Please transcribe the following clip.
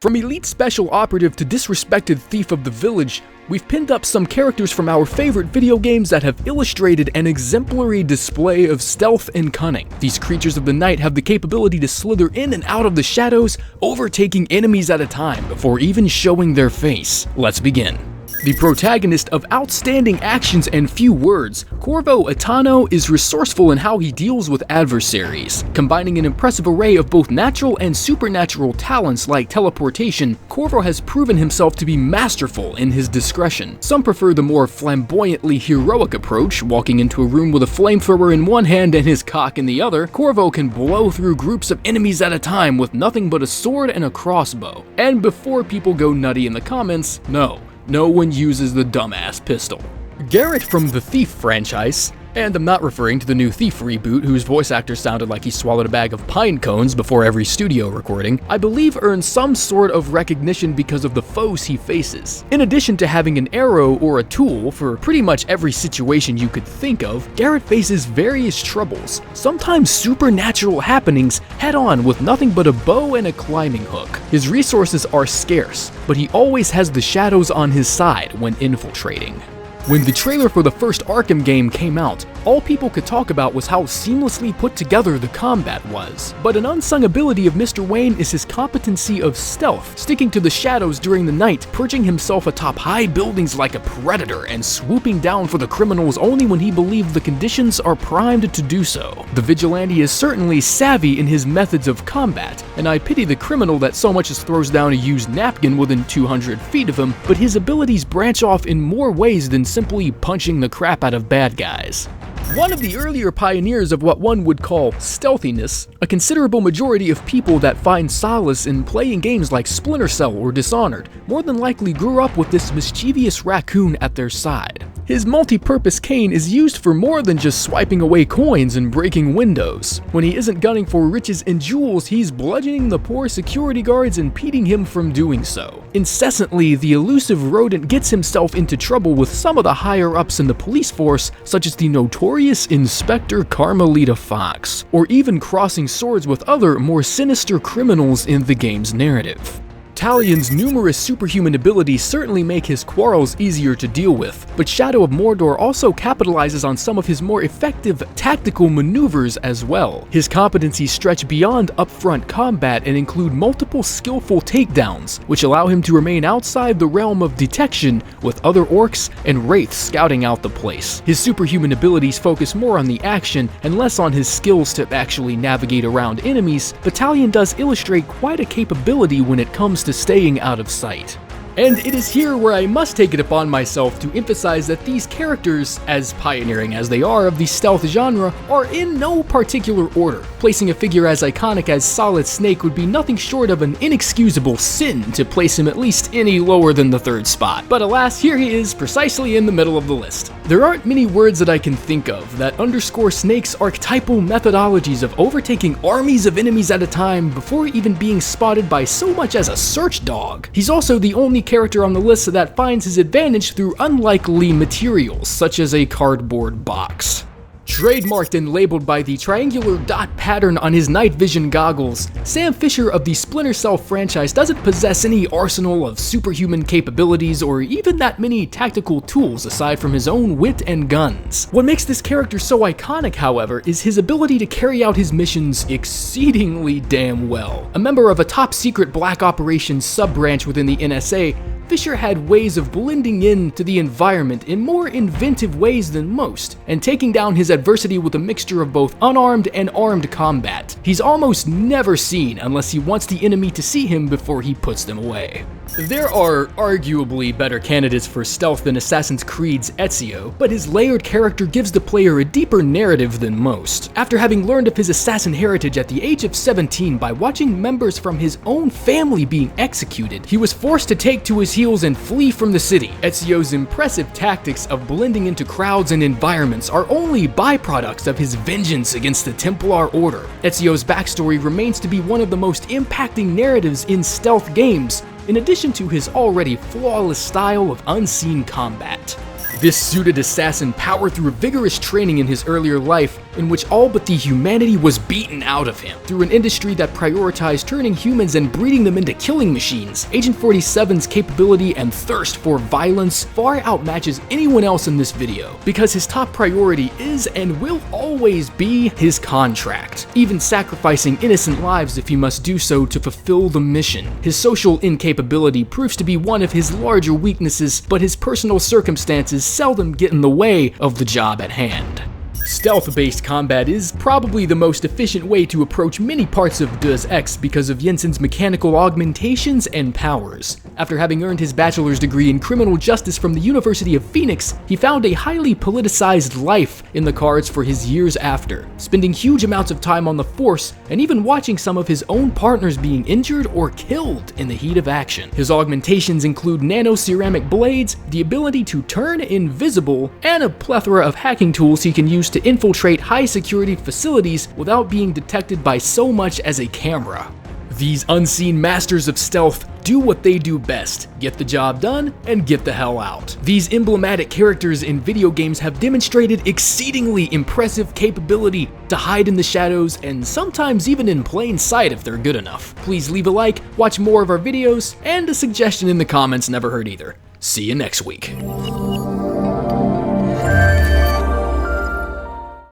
From elite special operative to disrespected thief of the village, we've pinned up some characters from our favorite video games that have illustrated an exemplary display of stealth and cunning. These creatures of the night have the capability to slither in and out of the shadows, overtaking enemies at a time before even showing their face. Let's begin. The protagonist of outstanding actions and few words, CORVO ATTANO is resourceful in how he deals with adversaries. Combining an impressive array of both natural and supernatural talents like teleportation, CORVO has proven himself to be masterful in his discretion. Some prefer the more flamboyantly heroic approach, walking into a room with a flamethrower in one hand and his cock in the other. CORVO can blow through groups of enemies at a time with nothing but a sword and a crossbow. And before people go nutty in the comments, no one uses the dumbass pistol. Garrett from the Thief franchise, and I'm not referring to the new Thief reboot whose voice actor sounded like he swallowed a bag of pine cones before every studio recording, I believe earns some sort of recognition because of the foes he faces. In addition to having an arrow or a tool for pretty much every situation you could think of, Garrett faces various troubles, sometimes supernatural happenings, head-on with nothing but a bow and a climbing hook. His resources are scarce, but he always has the shadows on his side when infiltrating. When the trailer for the first Arkham game came out, all people could talk about was how seamlessly put together the combat was. But an unsung ability of Mr. Wayne is his competency of stealth, sticking to the shadows during the night, perching himself atop high buildings like a predator and swooping down for the criminals only when he believed the conditions are primed to do so. The vigilante is certainly savvy in his methods of combat, and I pity the criminal that so much as throws down a used napkin within 200 feet of him, but his abilities branch off in more ways than simply punching the crap out of bad guys. One of the earlier pioneers of what one would call stealthiness, a considerable majority of people that find solace in playing games like Splinter or Dishonored more than likely grew up with this mischievous raccoon at their side. His multi-purpose cane is used for more than just swiping away coins and breaking windows. When he isn't gunning for riches and jewels, he's bludgeoning the poor security guards and impeding him from doing so. Incessantly, the elusive rodent gets himself into trouble with some of the higher-ups in the police force, such as the notorious Inspector Carmelita Fox, or even crossing swords with other, more sinister criminals in the game's narrative. TALION's numerous superhuman abilities certainly make his quarrels easier to deal with, but Shadow of Mordor also capitalizes on some of his more effective tactical maneuvers as well. His competencies stretch beyond upfront combat and include multiple skillful takedowns, which allow him to remain outside the realm of detection with other orcs and wraiths scouting out the place. His superhuman abilities focus more on the action and less on his skills to actually navigate around enemies, but TALION does illustrate quite a capability when it comes to staying out of sight. And it is here where I must take it upon myself to emphasize that these characters, as pioneering as they are of the stealth genre, are in no particular order. Placing a figure as iconic as Solid Snake would be nothing short of an inexcusable sin to place him at least any lower than the third spot. But alas, here he is, precisely in the middle of the list. There aren't many words that I can think of that underscore Snake's archetypal methodologies of overtaking armies of enemies at a time before even being spotted by so much as a search dog. He's also the only character on the list that finds his advantage through unlikely materials, such as a cardboard box. Trademarked and labeled by the triangular dot pattern on his night vision goggles, Sam Fisher of the Splinter franchise doesn't possess any arsenal of superhuman capabilities or even that many tactical tools aside from his own wit and guns. What makes this character so iconic, however, is his ability to carry out his missions exceedingly damn well. A member of a top-secret black operations sub-branch within the NSA, Fisher had ways of blending into the environment in more inventive ways than most, and taking down his adversity with a mixture of both unarmed and armed combat. He's almost never seen unless he wants the enemy to see him before he puts them away. There are arguably better candidates for stealth than Assassin's Creed's EZIO, but his layered character gives the player a deeper narrative than most. After having learned of his assassin heritage at the age of 17 by watching members from his own family being executed, he was forced to take to his heels and flee from the city. Ezio's impressive tactics of blending into crowds and environments are only byproducts of his vengeance against the Templar Order. Ezio's backstory remains to be one of the most impacting narratives in stealth games, in addition to his already flawless style of unseen combat. This suited assassin powered through vigorous training in his earlier life, in which all but the humanity was beaten out of him. Through an industry that prioritized turning humans and breeding them into killing machines, Agent 47's capability and thirst for violence far outmatches anyone else in this video, because his top priority is and will always be his contract, even sacrificing innocent lives if he must do so to fulfill the mission. His social incapability proves to be one of his larger weaknesses, but his personal circumstances seldom get in the way of the job at hand. Stealth-based combat is probably the most efficient way to approach many parts of Deus Ex because of Jensen's mechanical augmentations and powers. After having earned his bachelor's degree in criminal justice from the University of Phoenix, he found a highly politicized life in the cards for his years after, spending huge amounts of time on the force and even watching some of his own partners being injured or killed in the heat of action. His augmentations include nano-ceramic blades, the ability to turn invisible, and a plethora of hacking tools he can use to infiltrate high-security facilities without being detected by so much as a camera. These unseen masters of stealth do what they do best: get the job done and get the hell out. These emblematic characters in video games have demonstrated exceedingly impressive capability to hide in the shadows and sometimes even in plain sight if they're good enough. Please leave a like, watch more of our videos, and a suggestion in the comments never hurt either. See you next week.